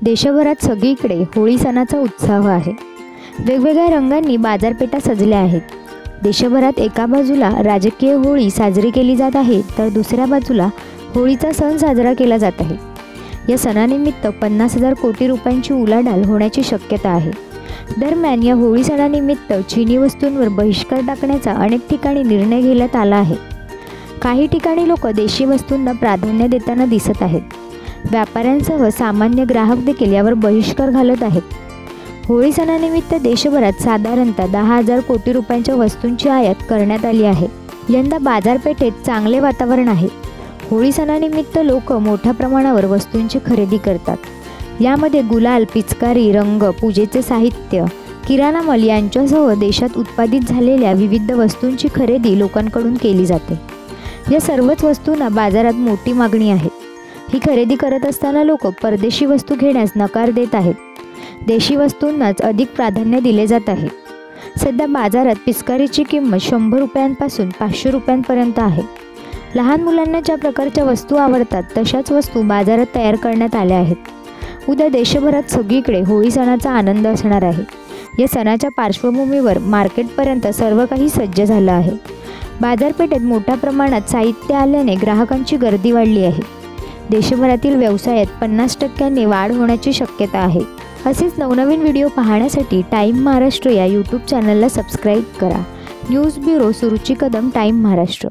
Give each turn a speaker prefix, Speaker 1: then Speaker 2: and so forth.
Speaker 1: देशभरात सगळीकडे होळी सणाचा उत्साह आहे। वेगवेगळ्या रंगांनी बाजारपेठा सजल्या आहेत। देशभरात एका बाजूला राजकीय होळी साजरी केली जात आहे, तर दुसऱ्या बाजूला होळीचा सण साजरा केला जात आहे। या सणानिमित्त 50,000 कोटी रुपयांची उलाढाल होण्याची शक्यता आहे। दरम्यान या होळी सणानिमित्त चीनी वस्तूंवर बहिष्कार टाकण्याचा अनेक ठिकाणी निर्णय घेण्यात आला आहे। काही ठिकाणी लोक देशी वस्तूंना प्राधान्य देताना दिसत आहेत। व्यापाऱ्यांसह सामान्य ग्राहक देखील यावर बहिष्कार घालत आहेत। होळी सणानिमित्त देशभरात साधारणतः 10,000 कोटी रुपयांच्या वस्तूंची आयात करण्यात आली आहे। यंदा बाजारपेठेत चांगले वातावरण आहे। होळी सणानिमित्त लोक मोठ्या प्रमाणावर वस्तूंची खरेदी करतात। यामध्ये गुलाल, पिचकारी, रंग, पूजेचे साहित्य, किराणा माल यांच्यासह देशात उत्पादित झालेल्या विविध वस्तूंची खरेदी लोकांकडून केली जाते। या सर्वच वस्तूंना बाजारात मोठी मागणी आहे। ही खरेदी करत असताना लोक परदेशी वस्तू घेण्यास नकार देत आहेत। देशी वस्तूंनाच अधिक प्राधान्य दिले जात आहे। सध्या बाजारात पिचकारीची किंमत 100 रुपयांपासून 500 रुपयांपर्यंत आहे। लहान मुलांना ज्या प्रकारच्या वस्तू आवडतात तशाच वस्तू बाजारात तयार करण्यात आल्या आहेत। उद्या देशभरात सगळीकडे होळी सणाचा आनंद असणार आहे। या सणाच्या पार्श्वभूमीवर मार्केटपर्यंत सर्व काही सज्ज झालं आहे। बाजारपेठेत मोठ्या प्रमाणात साहित्य आल्याने ग्राहकांची गर्दी वाढली आहे। देशभरातील व्यवसायात 50% वाढ होण्याची शक्यता आहे। असेच नवनवीन व्हिडिओ पाहण्यासाठी टाइम महाराष्ट्र या यूट्यूब चॅनलला सबस्क्राईब करा। News bureau Suruchi Kadam, time Maharashtra.